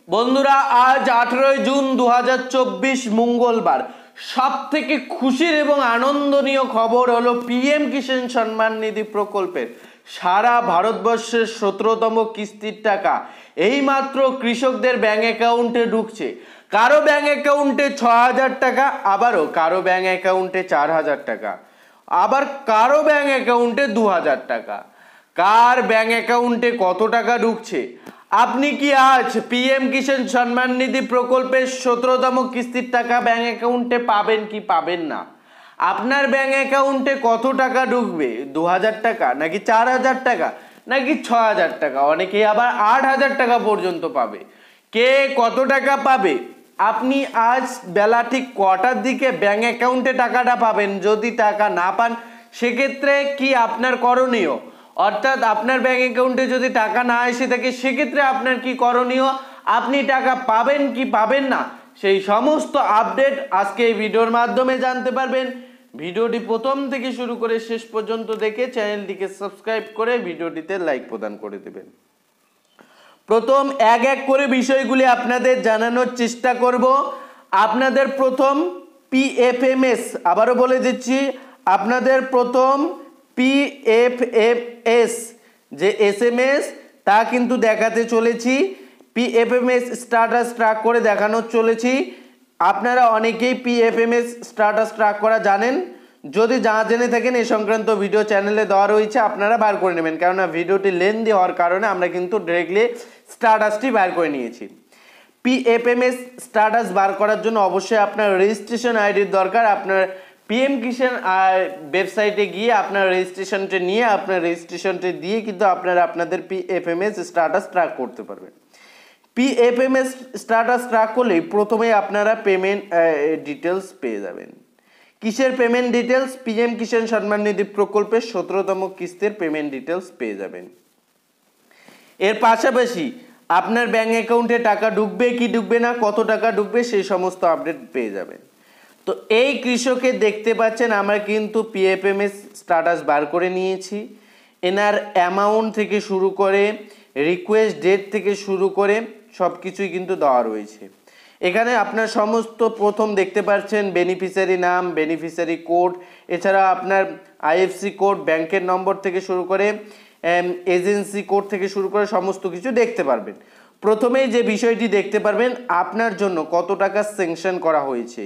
বন্ধুরা, আজ 18 জুন 2024 মঙ্গলবার। সব থেকে খুশির এবং আনন্দনীয় খবর হলো পিএম কিষাণ সম্মান নিধি প্রকল্পের সারা ভারতবর্ষের 17তম কিস্তির টাকা এইমাত্র কৃষকদের ব্যাংক অ্যাকাউন্টে ঢুকছে। কারো ব্যাংক অ্যাকাউন্টে 6,000 টাকা, আবারও কারো ব্যাংক অ্যাকাউন্টে 4,000 টাকা, আবার কারো ব্যাংক অ্যাকাউন্টে 2,000 টাকা। কার ব্যাংক অ্যাকাউন্টে কত টাকা ঢুকছে? আপনি কি আজ পিএম কিষাণ সম্মান নিধি প্রকল্পের 17তম কিস্তির টাকা ব্যাংক অ্যাকাউন্টে পাবেন কি পাবেন না? আপনার ব্যাংক অ্যাকাউন্টে কত টাকা ঢুকবে? 2,000 টাকা, নাকি 4,000 টাকা, নাকি 6,000 টাকা? অনেকেই আবার 8,000 টাকা পর্যন্ত পাবে। কে কত টাকা পাবে? আপনি আজ বেলা ঠিক কটার দিকে ব্যাংক অ্যাকাউন্টে টাকাটা পাবেন? যদি টাকা না পান সেক্ষেত্রে কি আপনার করণীয়? অর্থাৎ আপনার ব্যাংক অ্যাকাউন্টে যদি টাকা না এসে থাকে সেক্ষেত্রে আপনার কি করণীয়? আপনি টাকা পাবেন কি পাবেন না, সেই সমস্ত আপডেট আজকে এই ভিডিওর মাধ্যমে জানতে পারবেন। ভিডিওটি প্রথম থেকে শুরু করে শেষ পর্যন্ত দেখে চ্যানেলটিকে সাবস্ক্রাইব করে ভিডিওটিতে লাইক প্রদান করে দেবেন। প্রথম এক এক করে বিষয়গুলি আপনাদের জানানোর চেষ্টা করব। আপনাদের প্রথম পিএফএমএস, আবারও বলে দিচ্ছি, আপনাদের প্রথম পিএফএমএস যে এসএমএস তা কিন্তু দেখাতে চলেছি। পিএফএমএস স্ট্যাটাস ট্র্যাক করে দেখানোর চলেছি। আপনারা অনেকেই পিএফএমএস স্ট্যাটাস ট্র্যাক করা জানেন। যদি জেনে থাকেন এই সংক্রান্ত ভিডিও চ্যানেলে দেওয়া রয়েছে, আপনারা বার করে নেবেন, কেননা ভিডিওটি লেন্দি হওয়ার কারণে আমরা কিন্তু ডিরেক্টলি স্ট্যাটাসটি বার করে নিয়েছি। পিএফএমএস স্ট্যাটাস বার করার জন্য অবশ্যই আপনার রেজিস্ট্রেশন আইডির দরকার। আপনার পিএম কিষাণ ওয়েবসাইটে গিয়ে আপনার রেজিস্ট্রেশনটি নিয়ে আপনার রেজিস্ট্রেশনটি দিয়ে কিন্তু আপনারা আপনাদের পিএফএমএস স্ট্যাটাস ট্র্যাক করতে পারবেন। পিএফএমএস স্ট্যাটাস ট্র্যাক করলেই প্রথমে আপনারা পেমেন্ট ডিটেলস পেয়ে যাবেন। কিসের payment details? PM Kisan Samman Nidhi প্রকল্পের 17তম কিস্তির পেমেন্ট ডিটেলস পেয়ে যাবেন। এর পাশাপাশি আপনার ব্যাংক অ্যাকাউন্টে টাকা ঢুকবে কি ঢুকবে না, কত টাকা ঢুকবে, সেই সমস্ত আপডেট পেয়ে যাবেন। তো এই কৃষকের দেখতে পাচ্ছেন আমরা কিন্তু পিএফএমএস স্ট্যাটাস বার করে নিয়েছি। এনার অ্যামাউন্ট থেকে শুরু করে রিকোয়েস্ট ডেট থেকে শুরু করে সব কিছুই কিন্তু দেওয়া রয়েছে। এখানে আপনার সমস্ত প্রথম দেখতে পাচ্ছেন বেনিফিশিয়ারি নাম, বেনিফিশিয়ারি কোড, এছাড়া আপনার আইএফসি কোড, ব্যাংকের নম্বর থেকে শুরু করে এজেন্সি কোড থেকে শুরু করে সমস্ত কিছু দেখতে পারবেন। প্রথমেই যে বিষয়টি দেখতে পারবেন আপনার জন্য কত টাকা স্যাংশন করা হয়েছে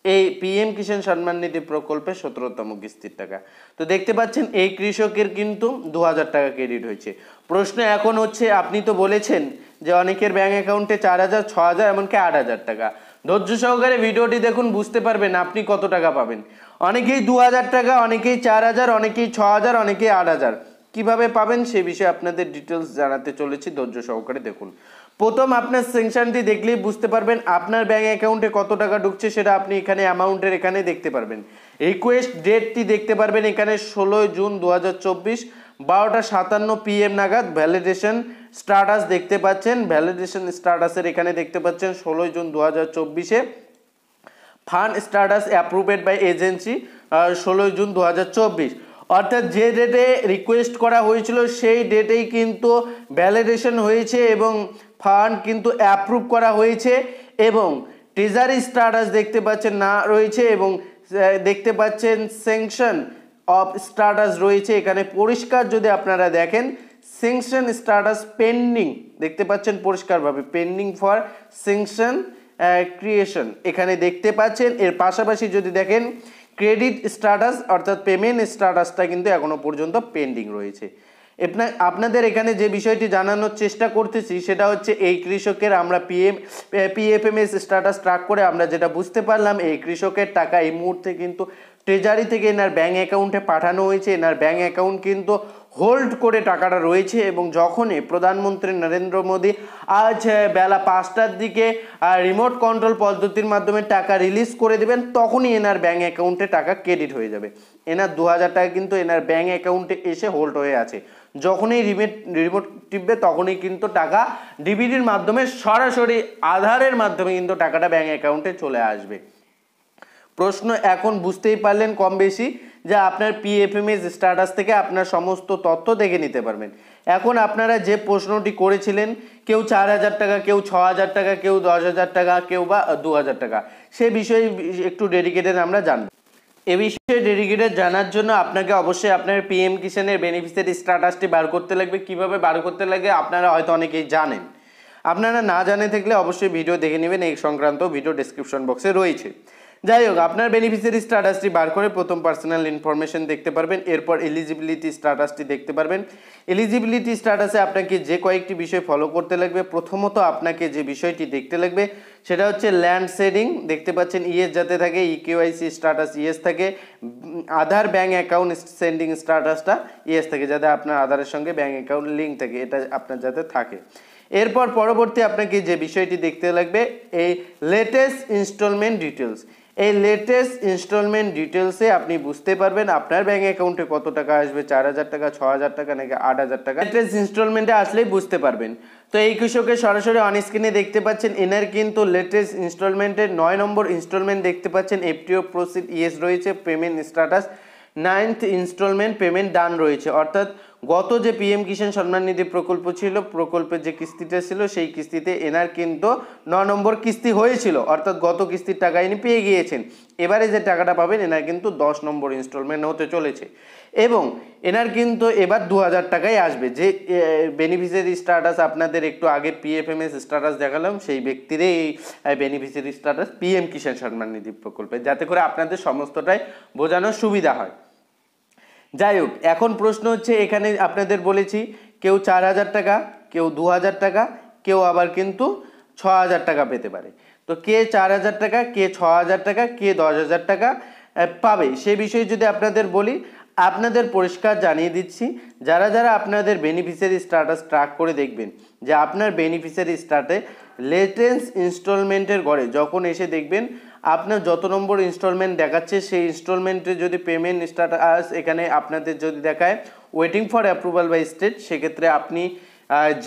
এই পিএম কিষাণ সম্মান নিধি প্রকল্পে 17তম কিস্তির টাকা। তো দেখতে পাচ্ছেন এই কৃষকের কিন্তু 2,000 টাকা ক্রেডিট হয়েছে। প্রশ্ন এখন হচ্ছে, আপনি তো বলেছেন যে অনেকের ব্যাংক অ্যাকাউন্টে 4,000, 6,000, এমনকি 8,000 টাকা। ধৈর্য সহকারে ভিডিওটি দেখুন, বুঝতে পারবেন আপনি কত টাকা পাবেন। অনেকেই 2,000 টাকা, অনেকেই 4,000, অনেকেই 6,000, অনেকেই 8,000। কিভাবে পাবেন সে বিষয়ে আপনাদের ডিটেলস জানাতে চলেছি, ধৈর্য সহকারে দেখুন। প্রথম আপনার সেকশনটি দেখলেই বুঝতে পারবেন আপনার ব্যাংক অ্যাকাউন্টে কত টাকা ঢুকছে, সেটা আপনি এখানে অ্যামাউন্টের এখানে দেখতে পারবেন। রিকোয়েস্ট ডেটটি দেখতে পারবেন এখানে 16 জুন 2024 12টা 57 PM নাগাদ। ভ্যালিডেশন স্ট্যাটাস দেখতে পাচ্ছেন, ভ্যালিডেশন স্ট্যাটাসের এখানে দেখতে পাচ্ছেন 16 জুন 2024-এ। Fund status approved by agency 16 জুন 2024। অর্থাৎ যে ডেটে রিকোয়েস্ট করা হয়েছিল সেই ডেটেই কিন্তু ভ্যালিডেশন হয়েছে এবং ফান্ড কিন্তু অ্যাপ্রুভ করা হয়েছে। এবং ট্রেজারি স্ট্যাটাস দেখতে পাচ্ছেন না রয়েছে, এবং দেখতে পাচ্ছেন স্যাংশন অফ স্ট্যাটাস রয়েছে এখানে পরিষ্কার। যদি আপনারা দেখেন স্যাংশন স্ট্যাটাস পেন্ডিং দেখতে পাচ্ছেন পরিষ্কারভাবে, পেন্ডিং ফর স্যাংশন ক্রিয়েশন এখানে দেখতে পাচ্ছেন। এর পাশাপাশি যদি দেখেন ক্রেডিট স্ট্যাটাস অর্থাৎ পেমেন্ট স্ট্যাটাসটা কিন্তু এখনো পর্যন্ত পেন্ডিং রয়েছে। আপনাদের এখানে যে বিষয়টি জানানোর চেষ্টা করতেছি সেটা হচ্ছে এই কৃষকের আমরা পিএফএমএস স্ট্যাটাস ট্র্যাক করে আমরা যেটা বুঝতে পারলাম, এই কৃষকের টাকা এই মুহূর্তে কিন্তু ট্রেজারি থেকে এনার ব্যাংক অ্যাকাউন্টে পাঠানো হয়েছে। এনার ব্যাংক অ্যাকাউন্ট কিন্তু হোল্ড করে টাকাটা রয়েছে এবং যখনই প্রধানমন্ত্রী নরেন্দ্র মোদী আজ বেলা 5টার দিকে রিমোট কন্ট্রোল পদ্ধতির মাধ্যমে টাকা রিলিজ করে দেবেন, তখনই এনার ব্যাংক অ্যাকাউন্টে টাকা ক্রেডিট হয়ে যাবে। এনার 2,000 টাকা কিন্তু এনার ব্যাংক অ্যাকাউন্টে এসে হোল্ড হয়ে আছে। যখনই রিমোট টিপবে তখনই কিন্তু টাকা ডিবিটির মাধ্যমে সরাসরি আধারের মাধ্যমে কিন্তু টাকাটা ব্যাংক অ্যাকাউন্টে চলে আসবে। প্রশ্ন এখন বুঝতেই পারলেন কম বেশি যে আপনার পিএফএমএস স্ট্যাটাস থেকে আপনার সমস্ত তথ্য দেখে নিতে পারবেন। এখন আপনারা যে প্রশ্নটি করেছিলেন, কেউ 4,000 টাকা, কেউ 6,000 টাকা, কেউ 10,000 টাকা, কেউ বা 2,000 টাকা, সে বিষয়ে একটু ডেডিকেটেড আমরা জানব। এ বিষয়ে ডেডিকেটেড জানার জন্য আপনাকে অবশ্যই আপনার পিএম কিষানের বেনিফিশিয়ারি স্ট্যাটাসটি বার করতে লাগবে। কিভাবে বার করতে লাগে আপনারা হয়তো অনেকেই জানেন, আপনারা না জানে থাকলে অবশ্যই ভিডিও দেখে নেবেন, এই সংক্রান্ত ভিডিও ডেসক্রিপশন বক্সে রয়েছে। যাই হোক, আপনার বেনিফিশিয়ারি স্ট্যাটাসটি বার করে প্রথম পার্সোনাল ইনফরমেশন দেখতে পারবেন, এরপর এলিজিবিলিটি স্ট্যাটাসটি দেখতে পারবেন। এলিজিবিলিটি স্ট্যাটাসে আপনাকে যে কয়েকটি বিষয় ফলো করতে লাগবে। প্রথমত আপনাকে যে বিষয়টি দেখতে লাগবে সেটা হচ্ছে ল্যান্ড শেডিং, দেখতে পাচ্ছেন ইয়েস যাতে থাকে, ইকেওয়াইসি স্ট্যাটাস ইয়েস থাকে, আধার ব্যাঙ্ক অ্যাকাউন্ট সেন্ডিং স্ট্যাটাসটা ইয়েস থাকে, যাতে আপনার আধারের সঙ্গে ব্যাঙ্ক অ্যাকাউন্ট লিঙ্ক থাকে, এটা আপনার যাতে থাকে। এরপর পরবর্তী আপনাকে যে বিষয়টি দেখতে লাগবে এই লেটেস্ট ইনস্টলমেন্ট ডিটেলস। এই লেটেস্ট ইনস্টলমেন্ট ডিটেলসে আপনি বুঝতে পারবেন আপনার ব্যাঙ্ক অ্যাকাউন্টে কত টাকা আসবে, 4,000 টাকা, 6,000 টাকা নাকি 8,000 টাকা। লেটেস্ট ইনস্টলমেন্টে আসলেই বুঝতে পারবেন। তো এই কৃষকে সরাসরি অন স্ক্রিনে দেখতে পাচ্ছেন, এনার কিন্তু লেটেস্ট ইনস্টলমেন্টের 9 নম্বর ইনস্টলমেন্ট দেখতে পাচ্ছেন, এফটিও প্রসিড ইয়েস রয়েছে, payment status 9th installment payment done রয়েছে। অর্থাৎ গত যে পিএম কিষাণ সম্মান নিধি প্রকল্প ছিল, প্রকল্পের যে কিস্তিটা ছিল সেই কিস্তিতে এনার কিন্তু 9 নম্বর কিস্তি হয়েছিল, অর্থাৎ গত কিস্তির টাকা ইনি পেয়ে গিয়েছেন। এবারে যে টাকাটা পাবেন এনার কিন্তু 10 নম্বর ইনস্টলমেন্ট হতে চলেছে এবং এনার কিন্তু এবার 2,000 টাকাই আসবে। যে বেনিফিশিয়ারি স্ট্যাটাস আপনাদের একটু আগে পিএফএমএস স্ট্যাটাস দেখালাম, সেই ব্যক্তির এই beneficiary status PM Kisan Samman Nidhi প্রকল্পে, যাতে করে আপনাদের সমস্তটাই বোঝানোর সুবিধা হয়। যাই হোক, এখন প্রশ্ন হচ্ছে, এখানে আপনাদের বলেছি কেউ 4,000 টাকা, কেউ 2,000 টাকা, কেউ আবার কিন্তু 6,000 টাকা পেতে পারে। তো কে 4,000 টাকা, কে 6,000 টাকা, কে 10,000 টাকা পাবে সে বিষয়ে যদি আপনাদের বলি, আপনাদের পরিষ্কার জানিয়ে দিচ্ছি, যারা যারা আপনাদের বেনিফিশিয়ারি স্ট্যাটাস ট্র্যাক করে দেখবেন যে আপনার বেনিফিশিয়ারি স্ট্যাটাসে লেটেস্ট ইনস্টলমেন্টের ঘরে যখন এসে দেখবেন আপনার যত নম্বর ইনস্টলমেন্ট দেখাচ্ছে সেই ইনস্টলমেন্টে যদি পেমেন্ট স্ট্যাটাস এখানে আপনাদের যদি দেখায় waiting for approval by state, সেক্ষেত্রে আপনি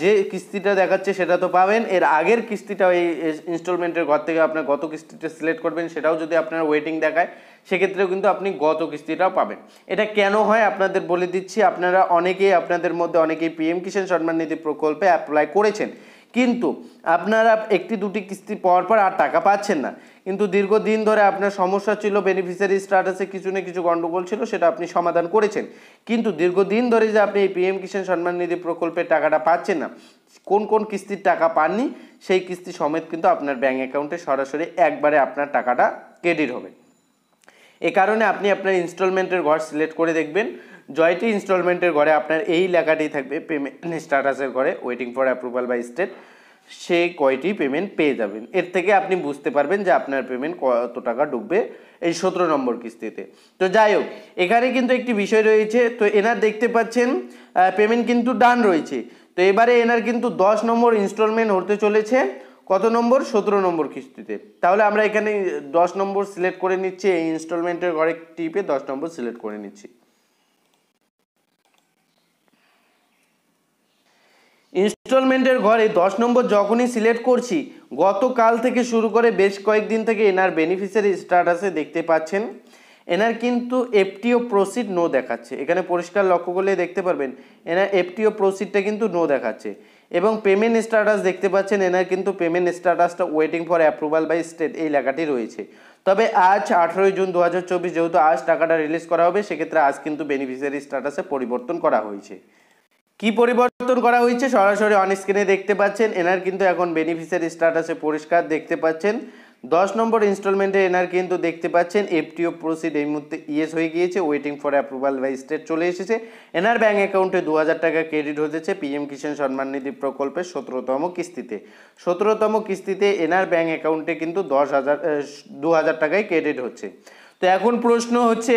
যে কিস্তিটা দেখাচ্ছে সেটা তো পাবেন, এর আগের কিস্তিটা এই ইনস্টলমেন্টের ঘর থেকে আপনার গত কিস্তিটা সিলেক্ট করবেন, সেটাও যদি আপনার ওয়েটিং দেখায় সেক্ষেত্রেও কিন্তু আপনি গত কিস্তিটাও পাবেন। এটা কেন হয় আপনাদের বলে দিচ্ছি। আপনারা অনেকেই, আপনাদের মধ্যে অনেকেই পিএম কিষাণ সম্মান নিধি প্রকল্পে অ্যাপ্লাই করেছেন, কিন্তু আপনারা একটি দুটি কিস্তি পাওয়ার পর আর টাকা পাচ্ছেন না, কিন্তু দীর্ঘদিন ধরে আপনার সমস্যা ছিল, বেনিফিশিয়ারি স্ট্যাটাসে কিছু না কিছু গন্ডগোল ছিল, সেটা আপনি সমাধান করেছেন, কিন্তু দীর্ঘদিন ধরে যে আপনি এই পিএম কিষাণ সম্মান নিধি প্রকল্পের টাকাটা পাচ্ছেন না, কোন কোন কিস্তির টাকা পাননি সেই কিস্তি সমেত কিন্তু আপনার ব্যাঙ্ক অ্যাকাউন্টে সরাসরি একবারে আপনার টাকাটা ক্রেডিট হবে। এ কারণে আপনি আপনার ইনস্টলমেন্টের ঘর সিলেক্ট করে দেখবেন, জয়টি ইনস্টলমেন্টের ঘরে আপনার এই লেখাটি থাকবে পেমেন্ট স্ট্যাটাসের ঘরে waiting for approval by state, সেই কয়টি পেমেন্ট পেয়ে যাবেন। এর থেকে আপনি বুঝতে পারবেন যে আপনার পেমেন্ট কত টাকা ঢুকবে এই 17 নম্বর কিস্তিতে। তো যাই হোক, এখানে কিন্তু একটি বিষয় রয়েছে, তো এনার দেখতে পাচ্ছেন পেমেন্ট কিন্তু ডান রয়েছে। তো এবারে এনার কিন্তু 10 নম্বর ইনস্টলমেন্ট হতে চলেছে, কত নম্বর, 17 নম্বর কিস্তিতে। তাহলে আমরা এখানে 10 নম্বর সিলেক্ট করে নিচ্ছি, এই ইনস্টলমেন্টের ঘরে টিপে 10 নম্বর সিলেক্ট করে নিচ্ছি। ইনস্টলমেন্টের ঘরে 10 নম্বর যখনই সিলেক্ট করছি, গতকাল থেকে শুরু করে বেশ কয়েকদিন থেকে এনার বেনিফিশিয়ারি স্ট্যাটাসে দেখতে পাচ্ছেন এনার কিন্তু এফটিও প্রসিড নো দেখাচ্ছে। এখানে পরিষ্কার লক্ষ্য করলে দেখতে পারবেন এনার এফটিও প্রসিডটা কিন্তু নো দেখাচ্ছে এবং পেমেন্ট স্ট্যাটাস দেখতে পাচ্ছেন এনার কিন্তু পেমেন্ট স্ট্যাটাসটা waiting for approval by state এই লেখাটি রয়েছে। তবে আজ 18 জুন 2024, যেহেতু আজ টাকাটা রিলিজ করা হবে, সেক্ষেত্রে আজ কিন্তু বেনিফিশিয়ারি স্ট্যাটাসে পরিবর্তন করা হয়েছে। কি পরিবর্তন করা হয়েছে সরাসরি অন স্ক্রিনে দেখতে পাচ্ছেন। এনার কিন্তু এখন বেনিফিশিয়ারি স্ট্যাটাসে পরিষ্কার দেখতে পাচ্ছেন 10 নম্বর ইনস্টলমেন্টে এনার কিন্তু দেখতে পাচ্ছেন এফটিও প্রসিড এই মুহূর্তে ইয়েস হয়ে গিয়েছে, waiting for approval by state চলে এসেছে। এনার ব্যাঙ্ক অ্যাকাউন্টে 2,000 টাকা ক্রেডিট হয়েছে পিএম কিষাণ সম্মান নিধি প্রকল্পের 17তম কিস্তিতে। 17তম কিস্তিতে এনার ব্যাঙ্ক অ্যাকাউন্টে কিন্তু 2,000 টাকায় ক্রেডিট হচ্ছে। তো এখন প্রশ্ন হচ্ছে,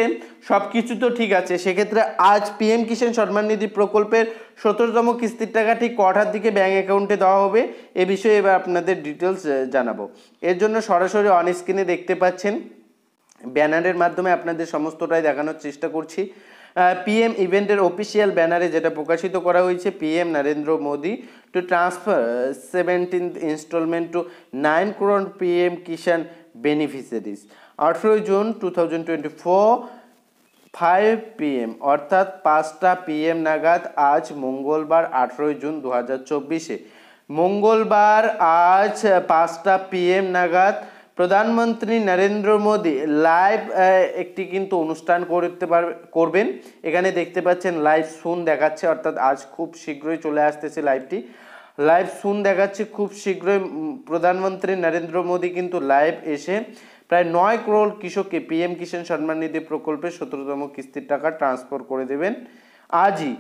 সব কিছু তো ঠিক আছে, সেক্ষেত্রে আজ পিএম কিষাণ সম্মান নিধি প্রকল্পের 17তম কিস্তির টাকা ঠিক কটার দিকে ব্যাঙ্ক অ্যাকাউন্টে দেওয়া হবে এ বিষয়ে এবার আপনাদের ডিটেলস জানাবো। এর জন্য সরাসরি অন স্ক্রিনে দেখতে পাচ্ছেন ব্যানারের মাধ্যমে আপনাদের সমস্তটাই দেখানোর চেষ্টা করছি। পিএম ইভেন্টের অফিসিয়াল ব্যানারে যেটা প্রকাশিত করা হয়েছে, PM Narendra Modi to transfer 17th installment to 9 crore PM Kisan beneficiaries, 18 June 2024 5 PM অর্থাৎ 5টা PM নাগাদ আজ মঙ্গলবার 18 জুন 2024 মঙ্গলবার আজ 5টা PM নাগাদ প্রধানমন্ত্রী নরেন্দ্র মোদী লাইভ একটি কিন্তু অনুষ্ঠান করবেন। এখানে দেখতে পাচ্ছেন লাইভ সুন দেখাচ্ছে, অর্থাৎ আজ খুব শীঘ্রই চলে আসতেছে লাইভটি। লাইভ সুন দেখাচ্ছে খুব শীঘ্রই প্রধানমন্ত্রী নরেন্দ্র মোদী কিন্তু লাইভ এসে প্রায় 9 করোড় কৃষককে PM কিষাণ সম্মান নিধি প্রকল্পে 17তম কিস্তির টাকা ট্রান্সফার করে দেবেন আজই।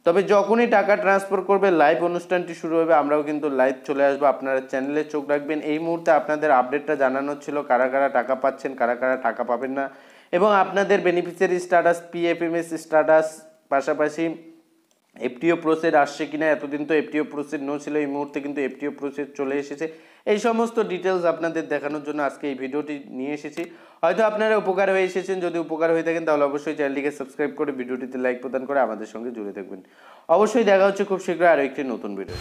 তবে যখনই টাকা ট্রান্সফার করবে লাইভ অনুষ্ঠানটি শুরু হবে, আমরাও কিন্তু লাইভ চলে আসবো। আপনারা চ্যানেলে চোখ রাখবেন। এই মুহূর্তে আপনাদের আপডেটটা জানানো ছিল কারা কারা টাকা পাচ্ছেন, কারা কারা টাকা পাবেন না, এবং আপনাদের বেনিফিশিয়ারি স্ট্যাটাস, PFMS স্ট্যাটাস, পাশাপাশি FTO প্রসেস আসছে কিনা। এতদিন তো FTO প্রসেস নো ছিল, এই মুহূর্তে কিন্তু FTO প্রসেস চলে এসেছে। এই সমস্ত ডিটেলস আপনাদের দেখানোর জন্য আজকে এই ভিডিওটি নিয়ে এসেছি। হয়তো আপনারা উপকার হয়ে এসেছেন, যদি উপকার হয়ে থাকেন তাহলে অবশ্যই চ্যানেলটিকে সাবস্ক্রাইব করে ভিডিওটিতে লাইক প্রদান করে আমাদের সঙ্গে জুড়ে থাকবেন। অবশ্যই দেখা হচ্ছে খুব শীঘ্রই আরও একটি নতুন ভিডিও।